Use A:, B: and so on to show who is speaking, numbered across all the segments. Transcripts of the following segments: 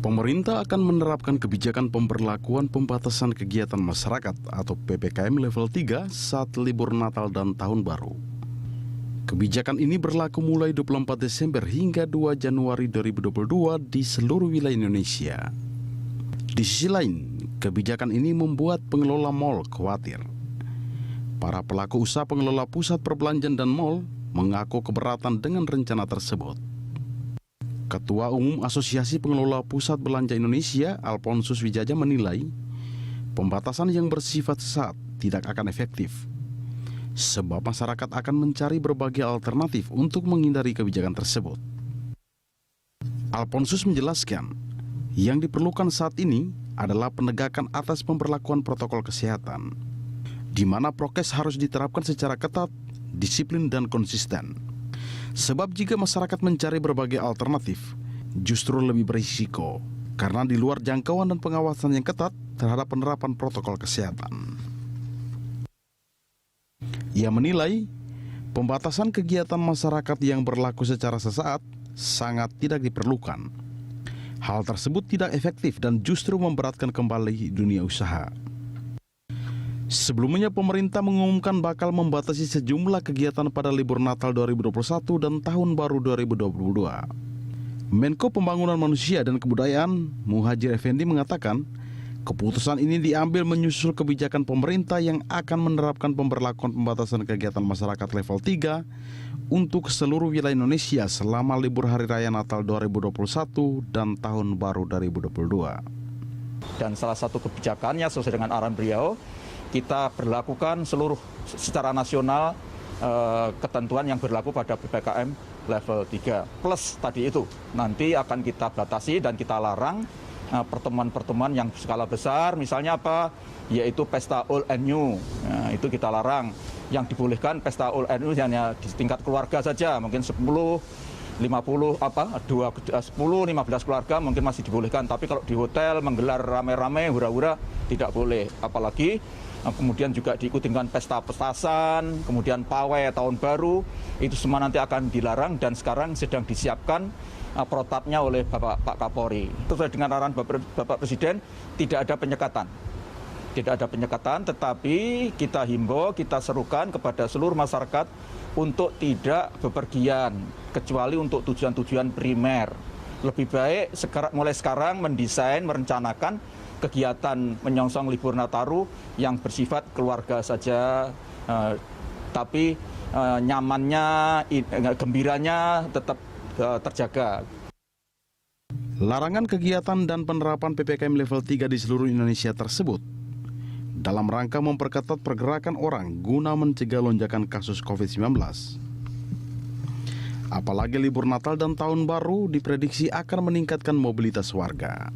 A: Pemerintah akan menerapkan kebijakan pemberlakuan pembatasan kegiatan masyarakat atau PPKM level 3 saat libur Natal dan Tahun Baru. Kebijakan ini berlaku mulai 24 Desember hingga 2 Januari 2022 di seluruh wilayah Indonesia. Di sisi lain, kebijakan ini membuat pengelola mal khawatir. Para pelaku usaha pengelola pusat perbelanjaan dan mal mengaku keberatan dengan rencana tersebut. Ketua Umum Asosiasi Pengelola Pusat Belanja Indonesia, Alfonsus Wijaja menilai, pembatasan yang bersifat sesaat tidak akan efektif, sebab masyarakat akan mencari berbagai alternatif untuk menghindari kebijakan tersebut. Alfonsus menjelaskan, yang diperlukan saat ini adalah penegakan atas pemberlakuan protokol kesehatan, di mana prokes harus diterapkan secara ketat, disiplin, dan konsisten. Sebab jika masyarakat mencari berbagai alternatif, justru lebih berisiko, karena di luar jangkauan dan pengawasan yang ketat terhadap penerapan protokol kesehatan. Ia menilai, pembatasan kegiatan masyarakat yang berlaku secara sesaat sangat tidak diperlukan. Hal tersebut tidak efektif dan justru memberatkan kembali dunia usaha. Sebelumnya pemerintah mengumumkan bakal membatasi sejumlah kegiatan pada libur Natal 2021 dan Tahun Baru 2022. Menko Pembangunan Manusia dan Kebudayaan Muhadjir Effendi mengatakan, keputusan ini diambil menyusul kebijakan pemerintah yang akan menerapkan pemberlakuan pembatasan kegiatan masyarakat level 3 untuk seluruh wilayah Indonesia selama libur Hari Raya Natal 2021 dan Tahun Baru 2022.
B: Dan salah satu kebijakannya sesuai dengan arahan beliau, kita berlakukan seluruh secara nasional ketentuan yang berlaku pada PPKM level 3. Plus tadi itu, nanti akan kita batasi dan kita larang pertemuan-pertemuan yang skala besar, misalnya apa? Yaitu pesta old and new. Nah, itu kita larang. Yang dibolehkan pesta old and new hanya di tingkat keluarga saja, mungkin 10, 50, 10, 15 keluarga mungkin masih dibolehkan. Tapi kalau di hotel menggelar rame-rame, hura-hura, tidak boleh. Apalagi kemudian juga diikuti dengan pesta petasan, kemudian pawai tahun baru, itu semua nanti akan dilarang dan sekarang sedang disiapkan protapnya oleh Pak Kapolri. Sesuai dengan arahan Bapak Presiden, tidak ada penyekatan. Tidak ada penyekatan, tetapi kita himbau, kita serukan kepada seluruh masyarakat untuk tidak bepergian, kecuali untuk tujuan-tujuan primer. Lebih baik mulai sekarang mendesain, merencanakan kegiatan menyongsong libur Nataru yang bersifat keluarga saja, tapi nyamannya, gembiranya tetap terjaga.
A: Larangan kegiatan dan penerapan PPKM level 3 di seluruh Indonesia tersebut dalam rangka memperketat pergerakan orang guna mencegah lonjakan kasus COVID-19. Apalagi libur Natal dan Tahun Baru diprediksi akan meningkatkan mobilitas warga.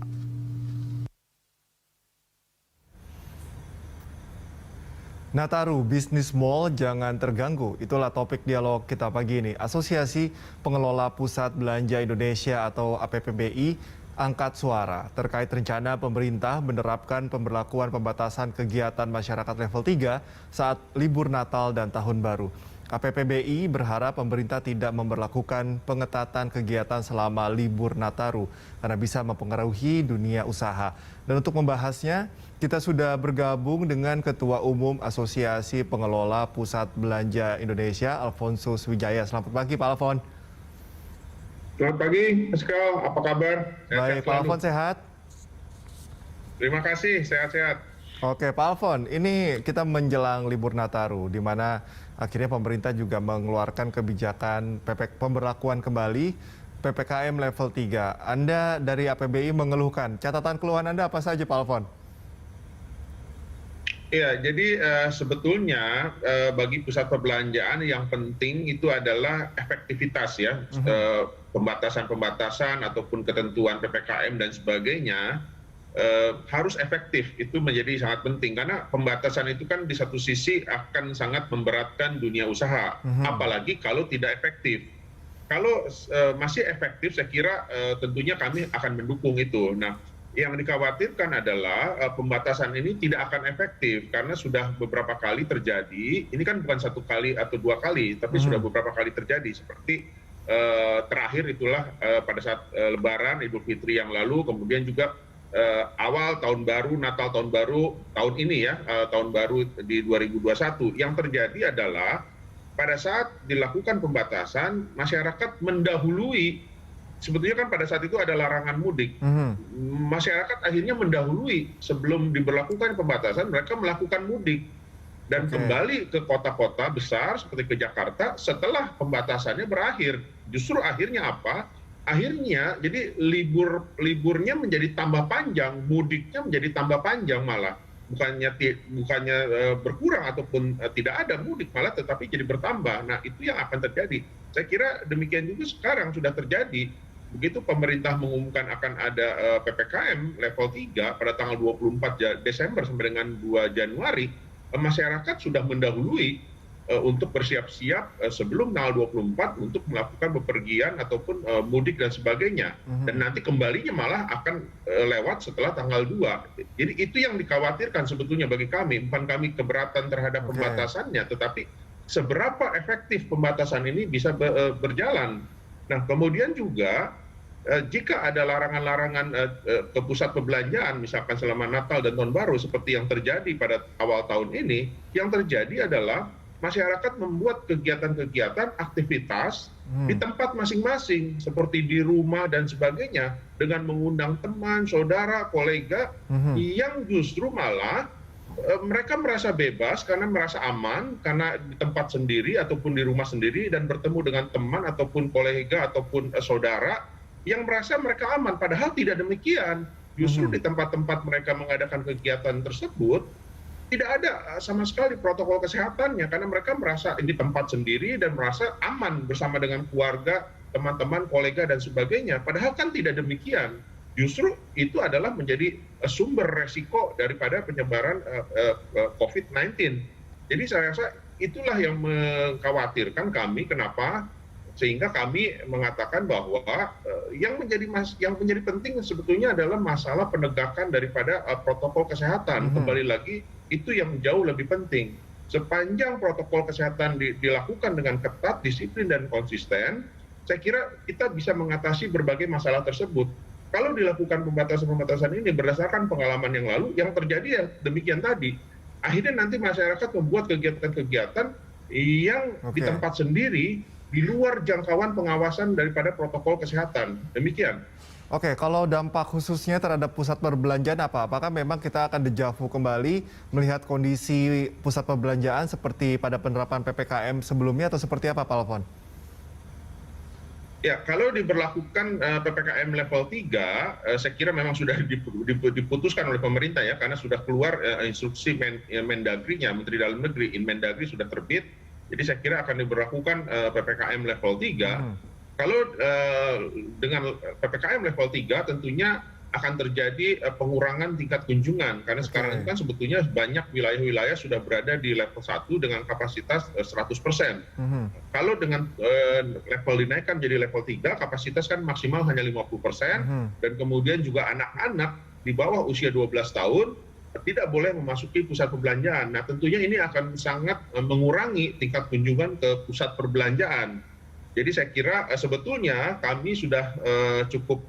C: Nataru, bisnis mal jangan terganggu. Itulah topik dialog kita pagi ini. Asosiasi Pengelola Pusat Belanja Indonesia atau APPBI angkat suara terkait rencana pemerintah menerapkan pemberlakuan pembatasan kegiatan masyarakat level 3 saat libur Natal dan Tahun Baru. APPBI berharap pemerintah tidak memberlakukan pengetatan kegiatan selama libur Nataru karena bisa mempengaruhi dunia usaha. Dan untuk membahasnya, kita sudah bergabung dengan Ketua Umum Asosiasi Pengelola Pusat Belanja Indonesia, Alfonsus Wijaya. Selamat pagi, Pak Alfon.
D: Selamat pagi, Mas Kal. Apa kabar?
C: Baik, Pak Alfon sehat?
D: Terima kasih, sehat-sehat.
C: Oke, Pak Alfon, ini kita menjelang libur Nataru, di mana akhirnya pemerintah juga mengeluarkan kebijakan pemberlakuan kembali PPKM level 3. Anda dari APBI mengeluhkan, catatan keluhan Anda apa saja, Pak Alfon?
D: Ya, jadi sebetulnya bagi pusat perbelanjaan yang penting itu adalah efektivitas ya, pembatasan-pembatasan ataupun ketentuan PPKM dan sebagainya harus efektif. Itu menjadi sangat penting karena pembatasan itu kan di satu sisi akan sangat memberatkan dunia usaha, apalagi kalau tidak efektif. Kalau masih efektif, saya kira tentunya kami akan mendukung itu. Nah, yang dikhawatirkan adalah pembatasan ini tidak akan efektif karena sudah beberapa kali terjadi. Ini kan bukan satu kali atau dua kali, tapi sudah beberapa kali terjadi seperti terakhir itulah pada saat Lebaran Idul Fitri yang lalu, kemudian juga awal tahun baru, Natal tahun baru tahun ini ya, tahun baru di 2021. Yang terjadi adalah pada saat dilakukan pembatasan, masyarakat mendahului. Sebetulnya kan pada saat itu ada larangan mudik. Masyarakat akhirnya mendahului sebelum diberlakukan pembatasan, mereka melakukan mudik dan kembali ke kota-kota besar seperti ke Jakarta setelah pembatasannya berakhir. Justru akhirnya apa? Akhirnya jadi liburnya menjadi tambah panjang, mudiknya menjadi tambah panjang malah. Bukannya berkurang ataupun tidak ada mudik, malah tetapi jadi bertambah. Nah, itu yang akan terjadi. Saya kira demikian juga sekarang sudah terjadi. Begitu pemerintah mengumumkan akan ada PPKM level 3 pada tanggal 24 Desember sampai dengan 2 Januari, masyarakat sudah mendahului untuk bersiap-siap sebelum tanggal 24 untuk melakukan bepergian ataupun mudik dan sebagainya. Dan nanti kembalinya malah akan lewat setelah tanggal 2. Jadi itu yang dikhawatirkan sebetulnya bagi kami. Bukan kami keberatan terhadap pembatasannya, tetapi seberapa efektif pembatasan ini bisa berjalan. Nah, kemudian juga jika ada larangan-larangan ke pusat perbelanjaan, misalkan selama Natal dan Tahun Baru seperti yang terjadi pada awal tahun ini, yang terjadi adalah masyarakat membuat kegiatan-kegiatan, aktivitas di tempat masing-masing, seperti di rumah dan sebagainya, dengan mengundang teman, saudara, kolega, yang justru malah mereka merasa bebas karena merasa aman, karena di tempat sendiri ataupun di rumah sendiri dan bertemu dengan teman ataupun kolega ataupun saudara yang merasa mereka aman. Padahal tidak demikian. Justru di tempat-tempat mereka mengadakan kegiatan tersebut tidak ada sama sekali protokol kesehatannya, karena mereka merasa ini tempat sendiri dan merasa aman bersama dengan keluarga, teman-teman, kolega dan sebagainya. Padahal kan tidak demikian. Justru itu adalah menjadi sumber resiko daripada penyebaran COVID-19. Jadi saya rasa itulah yang mengkhawatirkan kami. Kenapa? Sehingga kami mengatakan bahwa yang menjadi penting sebetulnya adalah masalah penegakan daripada protokol kesehatan. Kembali lagi, itu yang jauh lebih penting. Sepanjang protokol kesehatan dilakukan dengan ketat, disiplin dan konsisten, saya kira kita bisa mengatasi berbagai masalah tersebut. Kalau dilakukan pembatasan-pembatasan ini berdasarkan pengalaman yang lalu, yang terjadi ya demikian tadi. Akhirnya nanti masyarakat membuat kegiatan-kegiatan yang di tempat sendiri, di luar jangkauan pengawasan daripada protokol kesehatan. Demikian.
C: Oke, kalau dampak khususnya terhadap pusat perbelanjaan apa? Apakah memang kita akan dejavu kembali melihat kondisi pusat perbelanjaan seperti pada penerapan PPKM sebelumnya atau seperti apa, Pak Alfon?
D: Ya, kalau diberlakukan PPKM level 3, saya kira memang sudah diputuskan oleh pemerintah ya, karena sudah keluar instruksi Mendagri-nya, Menteri Dalam Negeri, Inmendagri sudah terbit. Jadi saya kira akan diberlakukan PPKM level 3. Kalau dengan PPKM level 3 tentunya akan terjadi pengurangan tingkat kunjungan, karena sekarang ini kan sebetulnya banyak wilayah-wilayah sudah berada di level 1 dengan kapasitas 100%. Kalau dengan level dinaikkan jadi level 3, kapasitas kan maksimal hanya 50%, dan kemudian juga anak-anak di bawah usia 12 tahun tidak boleh memasuki pusat perbelanjaan. Nah, tentunya ini akan sangat mengurangi tingkat kunjungan ke pusat perbelanjaan. Jadi saya kira sebetulnya kami sudah cukup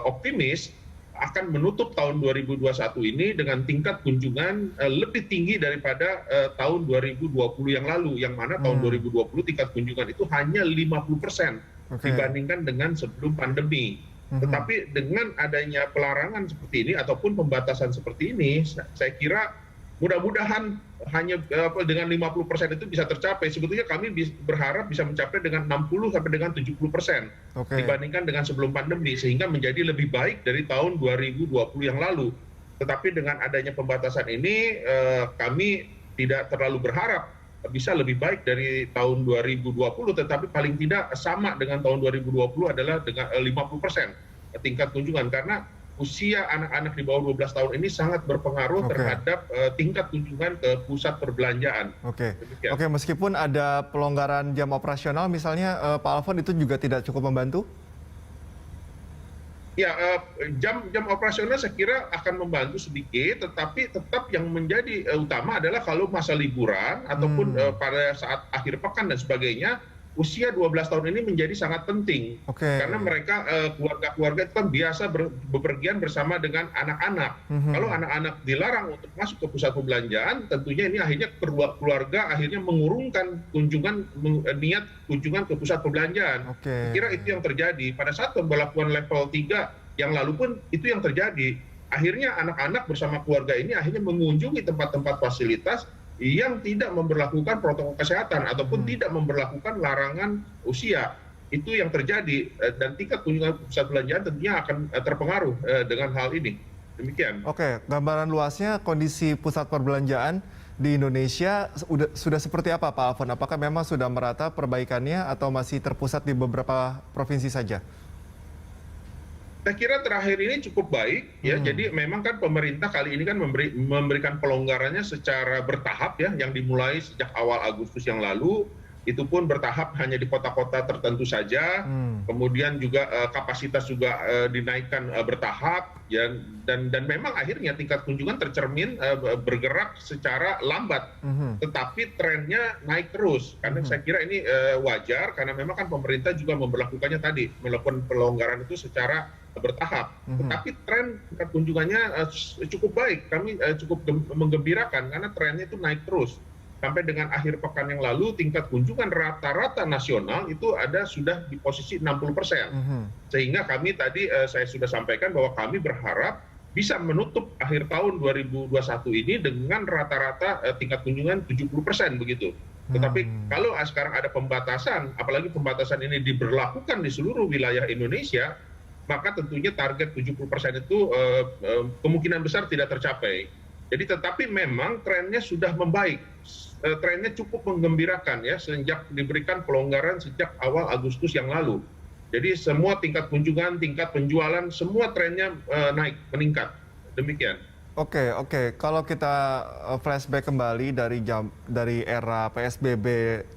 D: optimis akan menutup tahun 2021 ini dengan tingkat kunjungan lebih tinggi daripada tahun 2020 yang lalu, yang mana tahun 2020 tingkat kunjungan itu hanya 50% dibandingkan dengan sebelum pandemi. Tetapi dengan adanya pelarangan seperti ini ataupun pembatasan seperti ini, saya kira mudah-mudahan hanya dengan 50% itu bisa tercapai. Sebetulnya kami berharap bisa mencapai dengan 60 sampai dengan 70% dibandingkan dengan sebelum pandemi, sehingga menjadi lebih baik dari tahun 2020 yang lalu. Tetapi dengan adanya pembatasan ini, kami tidak terlalu berharap bisa lebih baik dari tahun 2020, tetapi paling tidak sama dengan tahun 2020 adalah dengan 50% tingkat kunjungan, karena usia anak-anak di bawah 12 tahun ini sangat berpengaruh terhadap tingkat kunjungan ke pusat perbelanjaan.
C: Oke, meskipun ada pelonggaran jam operasional misalnya, Pak Alfon, itu juga tidak cukup membantu?
D: Ya, jam operasional saya kira akan membantu sedikit, tetapi tetap yang menjadi utama adalah kalau masa liburan ataupun pada saat akhir pekan dan sebagainya, usia 12 tahun ini menjadi sangat penting.
C: Oke.
D: Karena mereka keluarga-keluarga itu kan biasa bepergian bersama dengan anak-anak. Kalau anak-anak dilarang untuk masuk ke pusat perbelanjaan, tentunya ini akhirnya keluarga akhirnya mengurungkan niat kunjungan ke pusat perbelanjaan.
C: Oke.
D: Kira itu yang terjadi pada saat pemberlakuan level 3 yang lalu pun itu yang terjadi. Akhirnya anak-anak bersama keluarga ini akhirnya mengunjungi tempat-tempat fasilitas yang tidak memberlakukan protokol kesehatan ataupun tidak memberlakukan larangan usia. Itu yang terjadi dan tingkat kunjungan pusat perbelanjaan tentunya akan terpengaruh dengan hal ini. Demikian.
C: Oke, gambaran luasnya kondisi pusat perbelanjaan di Indonesia sudah seperti apa Pak Alfon? Apakah memang sudah merata perbaikannya atau masih terpusat di beberapa provinsi saja?
D: Saya kira terakhir ini cukup baik ya. Jadi memang kan pemerintah kali ini kan memberikan pelonggarannya secara bertahap ya, yang dimulai sejak awal Agustus yang lalu. Itu pun bertahap hanya di kota-kota tertentu saja. Kemudian juga kapasitas juga dinaikkan bertahap dan memang akhirnya tingkat kunjungan tercermin bergerak secara lambat. Tetapi trennya naik terus. Karena saya kira ini wajar karena memang kan pemerintah juga memberlakukannya tadi, melakukan pelonggaran itu secara bertahap. Tetapi tren tingkat kunjungannya cukup baik. Kami cukup menggembirakan karena trennya itu naik terus. Sampai dengan akhir pekan yang lalu tingkat kunjungan rata-rata nasional itu sudah di posisi 60%. Sehingga kami tadi saya sudah sampaikan bahwa kami berharap bisa menutup akhir tahun 2021 ini dengan rata-rata tingkat kunjungan 70% begitu. Tetapi kalau sekarang ada pembatasan, apalagi pembatasan ini diberlakukan di seluruh wilayah Indonesia, maka tentunya target 70% itu kemungkinan besar tidak tercapai. Jadi tetapi memang trennya sudah membaik. Trennya cukup menggembirakan ya sejak diberikan pelonggaran sejak awal Agustus yang lalu. Jadi semua tingkat kunjungan, tingkat penjualan, semua trennya naik, meningkat. Demikian.
C: Oke. Kalau kita flashback kembali dari era PSBB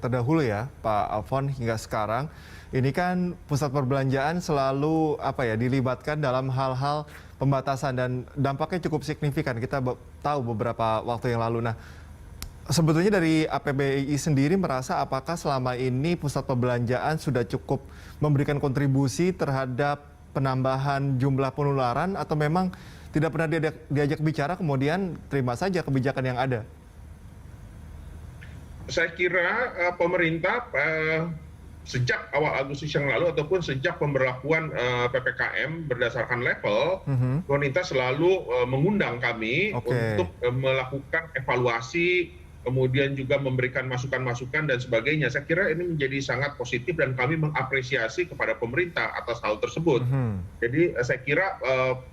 C: terdahulu ya, Pak Alfon hingga sekarang, ini kan pusat perbelanjaan selalu dilibatkan dalam hal-hal pembatasan dan dampaknya cukup signifikan. Kita tahu beberapa waktu yang lalu. Nah, sebetulnya dari APBI sendiri merasa apakah selama ini pusat perbelanjaan sudah cukup memberikan kontribusi terhadap penambahan jumlah penularan atau memang tidak pernah diajak bicara kemudian terima saja kebijakan yang ada?
D: Saya kira pemerintah sejak awal Agustus yang lalu ataupun sejak pemberlakuan PPKM berdasarkan level, pemerintah selalu mengundang kami untuk melakukan evaluasi, kemudian juga memberikan masukan-masukan dan sebagainya. Saya kira ini menjadi sangat positif dan kami mengapresiasi kepada pemerintah atas hal tersebut. Jadi saya kira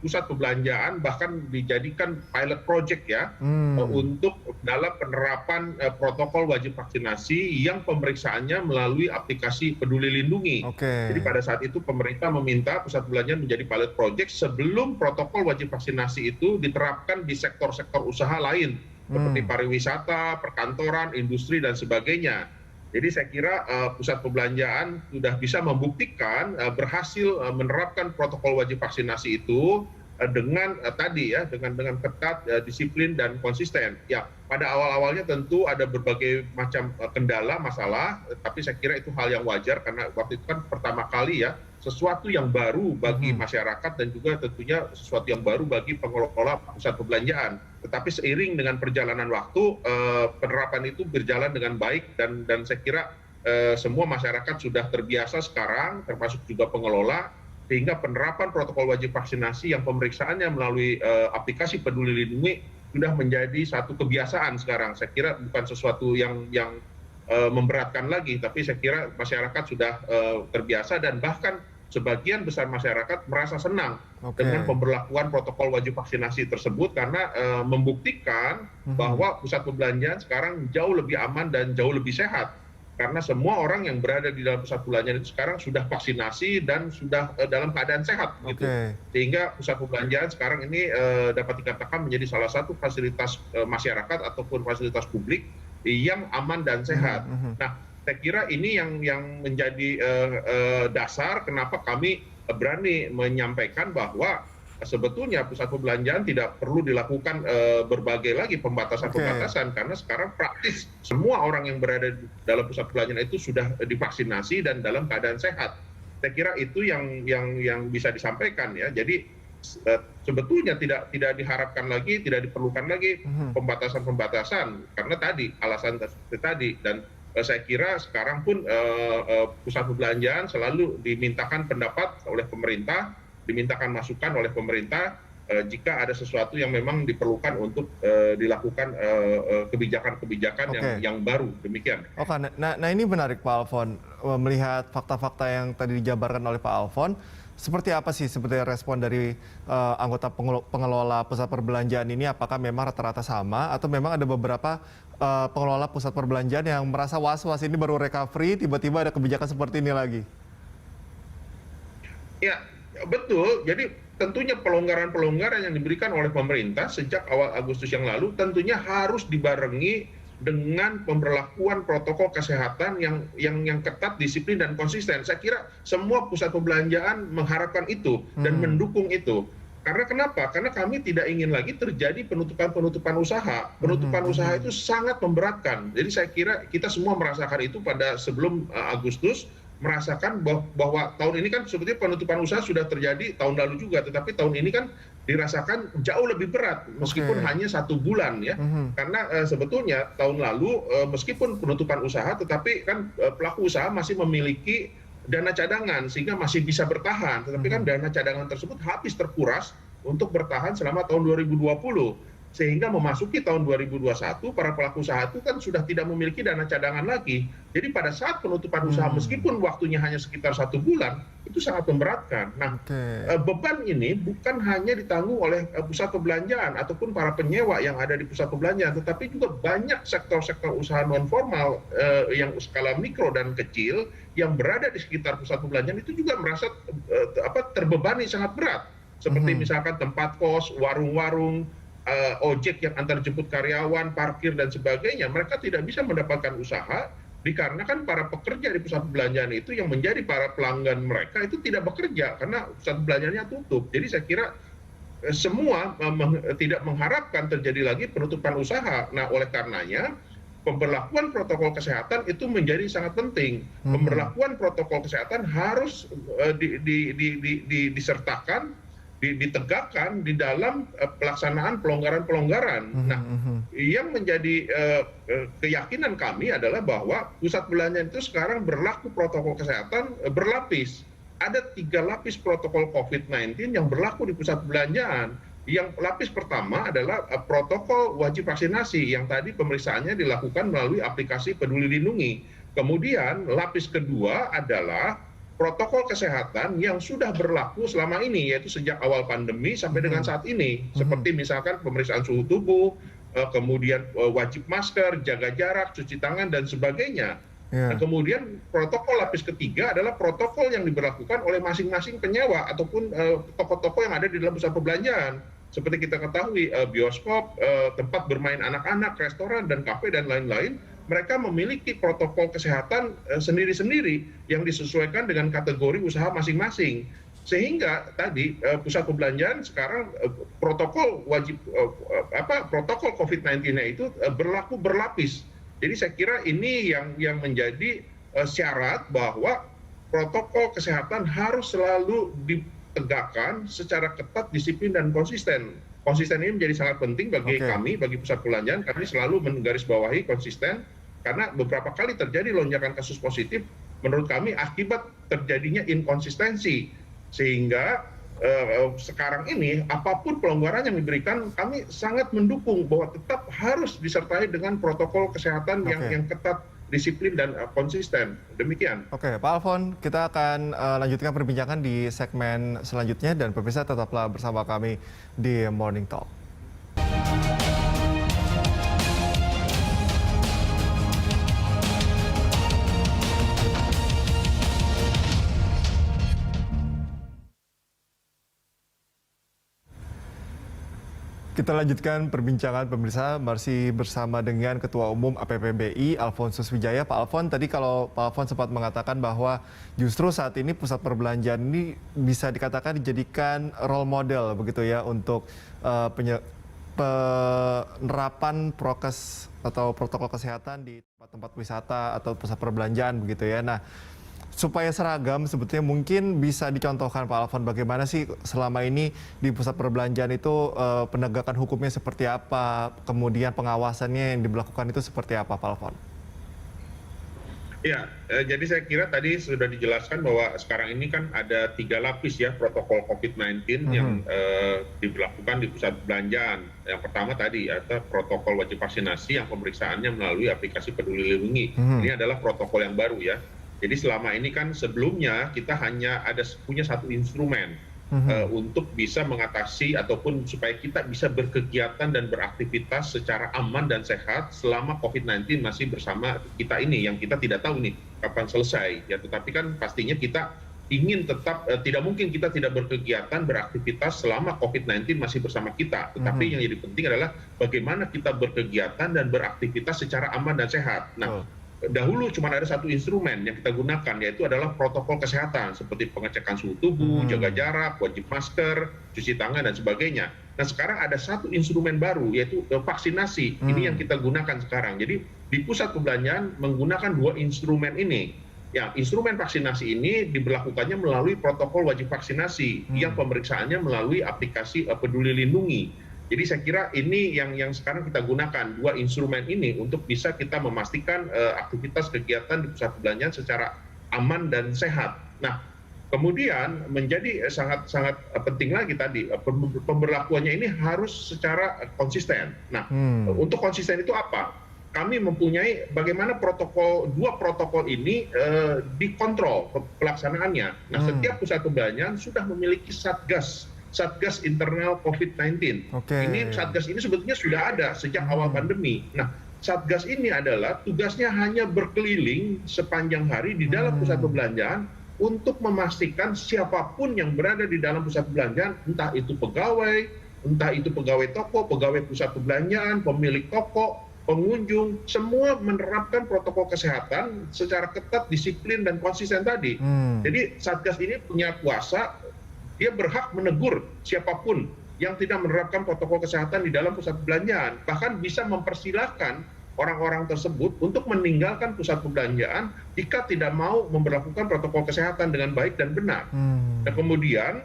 D: pusat perbelanjaan bahkan dijadikan pilot project ya untuk dalam penerapan protokol wajib vaksinasi yang pemeriksaannya melalui aplikasi Peduli Lindungi. Jadi pada saat itu pemerintah meminta pusat perbelanjaan menjadi pilot project sebelum protokol wajib vaksinasi itu diterapkan di sektor-sektor usaha lain seperti pariwisata, perkantoran, industri dan sebagainya. Jadi saya kira pusat perbelanjaan sudah bisa membuktikan berhasil menerapkan protokol wajib vaksinasi itu dengan dengan ketat, disiplin dan konsisten. Ya, pada awal-awalnya tentu ada berbagai macam kendala, masalah, tapi saya kira itu hal yang wajar karena waktu itu kan pertama kali ya sesuatu yang baru bagi masyarakat dan juga tentunya sesuatu yang baru bagi pengelola pusat perbelanjaan. Tetapi seiring dengan perjalanan waktu, penerapan itu berjalan dengan baik dan saya kira semua masyarakat sudah terbiasa sekarang, termasuk juga pengelola, sehingga penerapan protokol wajib vaksinasi yang pemeriksaannya melalui aplikasi Peduli Lindungi sudah menjadi satu kebiasaan sekarang. Saya kira bukan sesuatu yang memberatkan lagi, tapi saya kira masyarakat sudah terbiasa dan bahkan sebagian besar masyarakat merasa senang dengan pemberlakuan protokol wajib vaksinasi tersebut karena membuktikan bahwa pusat perbelanjaan sekarang jauh lebih aman dan jauh lebih sehat. Karena semua orang yang berada di dalam pusat perbelanjaan itu sekarang sudah vaksinasi dan sudah dalam keadaan sehat. Gitu. Sehingga pusat perbelanjaan sekarang ini dapat dikatakan menjadi salah satu fasilitas masyarakat ataupun fasilitas publik yang aman dan sehat. Nah, saya kira ini yang menjadi dasar kenapa kami berani menyampaikan bahwa sebetulnya pusat perbelanjaan tidak perlu dilakukan berbagai lagi pembatasan-pembatasan karena sekarang praktis semua orang yang berada di dalam pusat perbelanjaan itu sudah divaksinasi dan dalam keadaan sehat. Saya kira itu yang bisa disampaikan ya. Jadi sebetulnya tidak diharapkan lagi, tidak diperlukan lagi pembatasan-pembatasan karena tadi alasan tadi dan saya kira sekarang pun pusat perbelanjaan selalu dimintakan pendapat oleh pemerintah, dimintakan masukan oleh pemerintah jika ada sesuatu yang memang diperlukan untuk dilakukan kebijakan-kebijakan yang baru, demikian.
C: Oke, nah ini menarik Pak Alfon, melihat fakta-fakta yang tadi dijabarkan oleh Pak Alfon, seperti apa sih sebetulnya respon dari anggota pengelola pusat perbelanjaan ini? Apakah memang rata-rata sama atau memang ada beberapa pengelola pusat perbelanjaan yang merasa was-was ini baru recovery, tiba-tiba ada kebijakan seperti ini lagi?
D: Ya, betul. Jadi tentunya pelonggaran-pelonggaran yang diberikan oleh pemerintah sejak awal Agustus yang lalu tentunya harus dibarengi dengan pemberlakuan protokol kesehatan yang ketat, disiplin dan konsisten. Saya kira semua pusat perbelanjaan mengharapkan itu dan mendukung itu. Karena kenapa? Karena kami tidak ingin lagi terjadi penutupan usaha. Penutupan usaha itu sangat memberatkan. Jadi saya kira kita semua merasakan itu pada sebelum Agustus, merasakan bahwa tahun ini kan sebetulnya penutupan usaha sudah terjadi tahun lalu juga, tetapi tahun ini kan dirasakan jauh lebih berat meskipun hanya 1 bulan ya. Karena sebetulnya tahun lalu meskipun penutupan usaha, tetapi kan pelaku usaha masih memiliki dana cadangan sehingga masih bisa bertahan, tetapi kan dana cadangan tersebut habis terkuras untuk bertahan selama tahun 2020 sehingga memasuki tahun 2021 para pelaku usaha itu kan sudah tidak memiliki dana cadangan lagi. Jadi pada saat penutupan usaha meskipun waktunya hanya sekitar 1 bulan itu sangat memberatkan. Nah, beban ini bukan hanya ditanggung oleh pusat perbelanjaan ataupun para penyewa yang ada di pusat perbelanjaan, tetapi juga banyak sektor-sektor usaha non formal yang skala mikro dan kecil yang berada di sekitar pusat perbelanjaan itu juga merasa terbebani sangat berat. Seperti misalkan tempat kos, warung-warung, ojek yang antar jemput karyawan, parkir dan sebagainya, mereka tidak bisa mendapatkan usaha dikarenakan para pekerja di pusat perbelanjaan itu yang menjadi para pelanggan mereka itu tidak bekerja karena pusat perbelanjaannya tutup. Jadi saya kira semua tidak mengharapkan terjadi lagi penutupan usaha. Nah, oleh karenanya pemberlakuan protokol kesehatan itu menjadi sangat penting. Pemberlakuan protokol kesehatan harus disertakan, ditegakkan di dalam pelaksanaan pelonggaran-pelonggaran. Nah, yang menjadi keyakinan kami adalah bahwa pusat perbelanjaan itu sekarang berlaku protokol kesehatan berlapis. Ada 3 lapis protokol COVID-19 yang berlaku di pusat perbelanjaan. Yang lapis pertama adalah protokol wajib vaksinasi yang tadi pemeriksaannya dilakukan melalui aplikasi Peduli Lindungi. Kemudian lapis kedua adalah protokol kesehatan yang sudah berlaku selama ini, yaitu sejak awal pandemi sampai dengan saat ini, seperti misalkan pemeriksaan suhu tubuh, kemudian wajib masker, jaga jarak, cuci tangan, dan sebagainya. Nah, kemudian protokol lapis ketiga adalah protokol yang diberlakukan oleh masing-masing penyewa ataupun toko-toko yang ada di dalam pusat perbelanjaan. Seperti kita ketahui, bioskop, tempat bermain anak-anak, restoran, dan kafe, dan lain-lain, mereka memiliki protokol kesehatan sendiri-sendiri yang disesuaikan dengan kategori usaha masing-masing. Sehingga tadi pusat perbelanjaan sekarang protokol wajib protokol COVID-19-nya itu berlaku berlapis. Jadi saya kira ini yang menjadi syarat bahwa protokol kesehatan harus selalu ditegakkan secara ketat, disiplin dan konsisten. Konsisten ini menjadi sangat penting bagi kami, bagi pusat perbelanjaan. Kami selalu menggarisbawahi konsisten karena beberapa kali terjadi lonjakan kasus positif menurut kami akibat terjadinya inkonsistensi. Sehingga sekarang ini apapun pelonggaran yang diberikan kami sangat mendukung bahwa tetap harus disertai dengan protokol kesehatan yang ketat, disiplin dan konsisten. Demikian.
C: Oke, Pak Alfon, kita akan lanjutkan perbincangan di segmen selanjutnya dan pemirsa tetaplah bersama kami di Morning Talk. Kita lanjutkan perbincangan pemirsa, masih bersama dengan Ketua Umum APPBI Alfonsus Wijaya. Pak Alfon, tadi kalau Pak Alfon sempat mengatakan bahwa justru saat ini pusat perbelanjaan ini bisa dikatakan dijadikan role model begitu ya untuk penerapan prokes atau protokol kesehatan di tempat-tempat wisata atau pusat perbelanjaan begitu ya. Nah, supaya seragam sebetulnya mungkin bisa dicontohkan Pak Alfon, bagaimana sih selama ini di pusat perbelanjaan itu penegakan hukumnya seperti apa, kemudian pengawasannya yang dilakukan itu seperti apa Pak Alfon?
D: Ya, jadi saya kira tadi sudah dijelaskan bahwa sekarang ini kan ada 3 lapis ya protokol COVID-19 yang diberlakukan di pusat perbelanjaan. Yang pertama tadi ada protokol wajib vaksinasi yang pemeriksaannya melalui aplikasi Peduli Lindungi. Ini adalah protokol yang baru ya. Jadi selama ini kan sebelumnya kita hanya punya satu instrumen untuk bisa mengatasi ataupun supaya kita bisa berkegiatan dan beraktivitas secara aman dan sehat selama COVID-19 masih bersama kita ini, yang kita tidak tahu nih kapan selesai. Ya, tetapi kan pastinya kita ingin tetap, tidak mungkin kita tidak berkegiatan, beraktivitas selama COVID-19 masih bersama kita. Tetapi yang jadi penting adalah bagaimana kita berkegiatan dan beraktivitas secara aman dan sehat. Nah, dahulu cuma ada satu instrumen yang kita gunakan, yaitu adalah protokol kesehatan seperti pengecekan suhu tubuh, jaga jarak, wajib masker, cuci tangan dan sebagainya. Nah, sekarang ada satu instrumen baru, yaitu vaksinasi. Ini yang kita gunakan sekarang. Jadi di pusat perbelanjaan menggunakan 2 instrumen ini. Ya, instrumen vaksinasi ini diberlakukannya melalui protokol wajib vaksinasi yang pemeriksaannya melalui aplikasi Peduli Lindungi. Jadi saya kira ini yang sekarang kita gunakan, 2 instrumen ini untuk bisa kita memastikan aktivitas kegiatan di pusat perbelanjaan secara aman dan sehat. Nah, kemudian menjadi sangat penting lagi tadi, pemberlakuannya ini harus secara konsisten. Nah, untuk konsisten itu apa? Kami mempunyai bagaimana 2 protokol ini dikontrol pelaksanaannya. Nah, setiap pusat perbelanjaan sudah memiliki Satgas internal COVID-19. Ini Satgas ini sebetulnya sudah ada sejak awal pandemi. Nah, Satgas ini adalah tugasnya hanya berkeliling sepanjang hari di dalam pusat perbelanjaan untuk memastikan siapapun yang berada di dalam pusat perbelanjaan, entah itu pegawai toko, pegawai pusat perbelanjaan, pemilik toko, pengunjung, semua menerapkan protokol kesehatan secara ketat, disiplin, dan konsisten tadi. Jadi Satgas ini punya kuasa, dia berhak menegur siapapun yang tidak menerapkan protokol kesehatan di dalam pusat perbelanjaan. Bahkan bisa mempersilahkan orang-orang tersebut untuk meninggalkan pusat perbelanjaan jika tidak mau memperlakukan protokol kesehatan dengan baik dan benar. Dan kemudian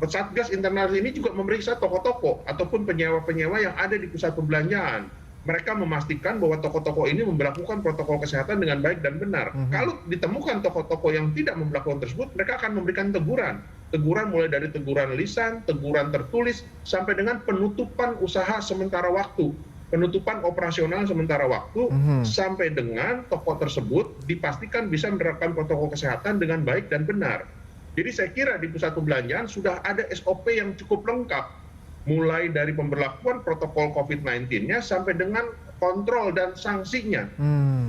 D: Satgas internal ini juga memeriksa toko-toko ataupun penyewa-penyewa yang ada di pusat perbelanjaan. Mereka memastikan bahwa toko-toko ini memperlakukan protokol kesehatan dengan baik dan benar. Kalau ditemukan toko-toko yang tidak memperlakukan tersebut, mereka akan memberikan teguran. Teguran mulai dari teguran lisan, teguran tertulis, sampai dengan penutupan usaha sementara waktu. Penutupan operasional sementara waktu, sampai dengan toko tersebut dipastikan bisa menerapkan protokol kesehatan dengan baik dan benar. Jadi saya kira di pusat perbelanjaan sudah ada SOP yang cukup lengkap. Mulai dari pemberlakuan protokol COVID-19-nya sampai dengan kontrol dan sanksinya.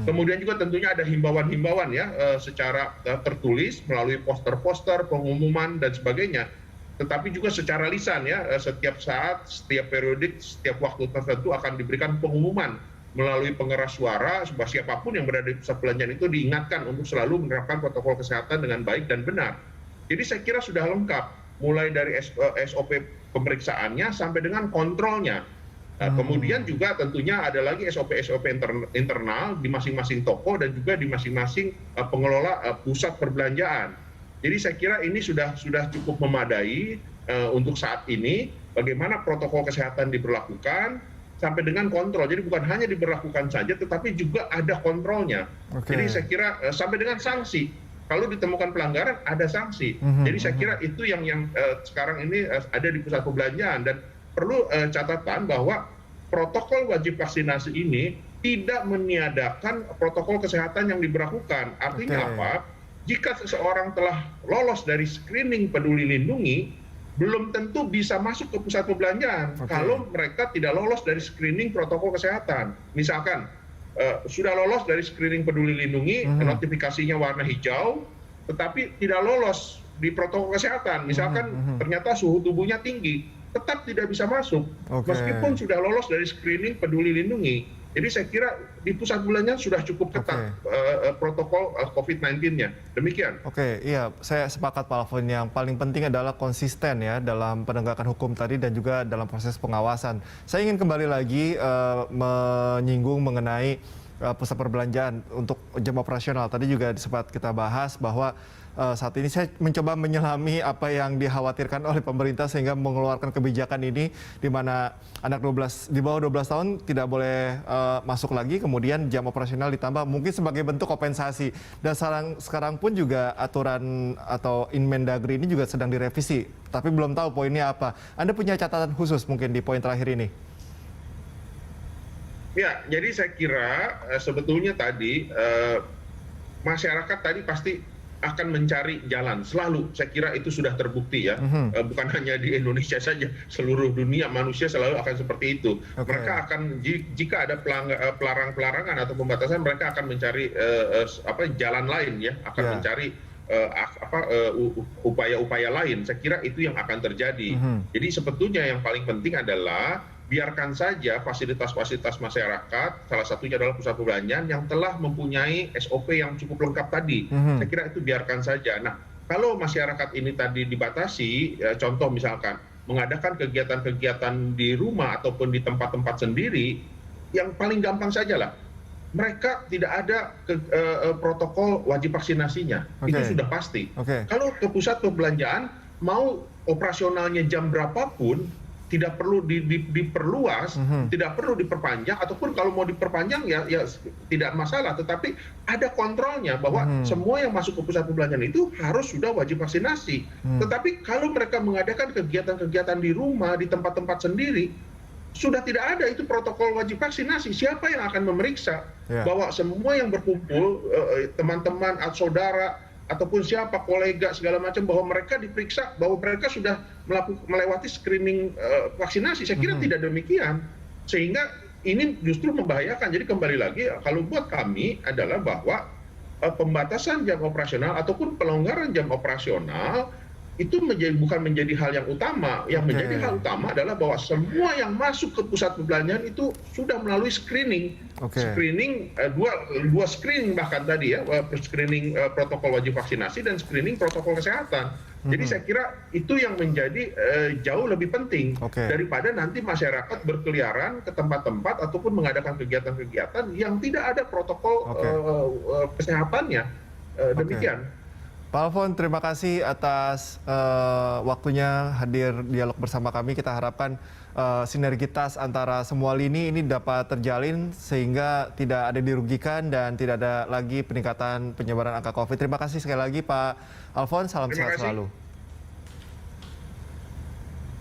D: Kemudian juga tentunya ada himbauan-himbauan ya secara tertulis melalui poster-poster, pengumuman dan sebagainya. Tetapi juga secara lisan ya, setiap saat, setiap periodik, setiap waktu tertentu akan diberikan pengumuman melalui pengeras suara supaya siapapun yang berada di pusat perbelanjaan itu diingatkan untuk selalu menerapkan protokol kesehatan dengan baik dan benar. Jadi saya kira sudah lengkap, mulai dari SOP pemeriksaannya sampai dengan kontrolnya. Kemudian juga tentunya ada lagi SOP-SOP internal di masing-masing toko dan juga di masing-masing pengelola pusat perbelanjaan. Jadi saya kira ini sudah cukup memadai untuk saat ini bagaimana protokol kesehatan diberlakukan sampai dengan kontrol. Jadi bukan hanya diberlakukan saja tetapi juga ada kontrolnya. Jadi saya kira sampai dengan sanksi. Kalau ditemukan pelanggaran ada sanksi. Jadi saya kira itu yang sekarang ini ada di pusat perbelanjaan, dan perlu catatan bahwa protokol wajib vaksinasi ini tidak meniadakan protokol kesehatan yang diberlakukan. Artinya apa? Jika seseorang telah lolos dari screening Peduli Lindungi, belum tentu bisa masuk ke pusat perbelanjaan kalau mereka tidak lolos dari screening protokol kesehatan. Misalkan sudah lolos dari screening Peduli Lindungi, notifikasinya warna hijau, tetapi tidak lolos di protokol kesehatan. Misalkan ternyata suhu tubuhnya tinggi, tetap tidak bisa masuk,
C: Oke.
D: meskipun sudah lolos dari screening Peduli Lindungi. Jadi saya kira di pusat perbelanjaan sudah cukup ketat protokol COVID-19-nya. Demikian.
C: Oke, iya, saya sepakat Pak Alfon. Yang paling penting adalah konsisten ya dalam penegakan hukum tadi dan juga dalam proses pengawasan. Saya ingin kembali lagi menyinggung mengenai pusat perbelanjaan untuk jam operasional. Tadi juga sempat kita bahas bahwa saat ini saya mencoba menyelami apa yang dikhawatirkan oleh pemerintah sehingga mengeluarkan kebijakan ini di mana anak di bawah 12 tahun tidak boleh masuk lagi, kemudian jam operasional ditambah mungkin sebagai bentuk kompensasi. Dan sekarang pun juga aturan atau Inmendagri ini juga sedang direvisi, tapi belum tahu poinnya apa. Anda punya catatan khusus mungkin di poin terakhir ini?
D: Ya, jadi saya kira sebetulnya tadi masyarakat tadi pasti akan mencari jalan. Selalu, saya kira itu sudah terbukti ya. Bukan hanya di Indonesia saja, seluruh dunia manusia selalu akan seperti itu. Mereka akan, jika ada pelarangan atau pembatasan, mereka akan mencari jalan lain ya, akan mencari upaya-upaya lain. Saya kira itu yang akan terjadi. Jadi sebetulnya yang paling penting adalah biarkan saja fasilitas-fasilitas masyarakat, salah satunya adalah pusat perbelanjaan yang telah mempunyai SOP yang cukup lengkap tadi. Saya kira itu biarkan saja. Nah, kalau masyarakat ini tadi dibatasi, contoh misalkan mengadakan kegiatan-kegiatan di rumah ataupun di tempat-tempat sendiri, yang paling gampang saja lah. Mereka tidak ada protokol wajib vaksinasinya. Itu sudah pasti. Kalau ke pusat perbelanjaan, mau operasionalnya jam berapapun, tidak perlu diperluas, tidak perlu diperpanjang, ataupun kalau mau diperpanjang ya tidak masalah, tetapi ada kontrolnya bahwa semua yang masuk ke pusat perbelanjaan itu harus sudah wajib vaksinasi. Tetapi kalau mereka mengadakan kegiatan-kegiatan di rumah, di tempat-tempat sendiri, sudah tidak ada itu protokol wajib vaksinasi. Siapa yang akan memeriksa bahwa semua yang berkumpul, teman-teman, saudara, ataupun siapa, kolega, segala macam, bahwa mereka diperiksa, bahwa mereka sudah melewati screening vaksinasi. Saya kira tidak demikian. Sehingga ini justru membahayakan. Jadi kembali lagi, kalau buat kami adalah bahwa pembatasan jam operasional ataupun pelonggaran jam operasional itu bukan menjadi hal yang utama. Yang menjadi hal utama adalah bahwa semua yang masuk ke pusat perbelanjaan itu sudah melalui screening. Screening, dua screening bahkan tadi ya, screening protokol wajib vaksinasi dan screening protokol kesehatan. Jadi saya kira itu yang menjadi jauh lebih penting daripada nanti masyarakat berkeliaran ke tempat-tempat ataupun mengadakan kegiatan-kegiatan yang tidak ada protokol kesehatannya. Demikian.
C: Pak Alfon, terima kasih atas waktunya hadir dialog bersama kami. Kita harapkan sinergitas antara semua lini ini dapat terjalin sehingga tidak ada dirugikan dan tidak ada lagi peningkatan penyebaran angka COVID. Terima kasih sekali lagi Pak Alfon, salam sehat selalu.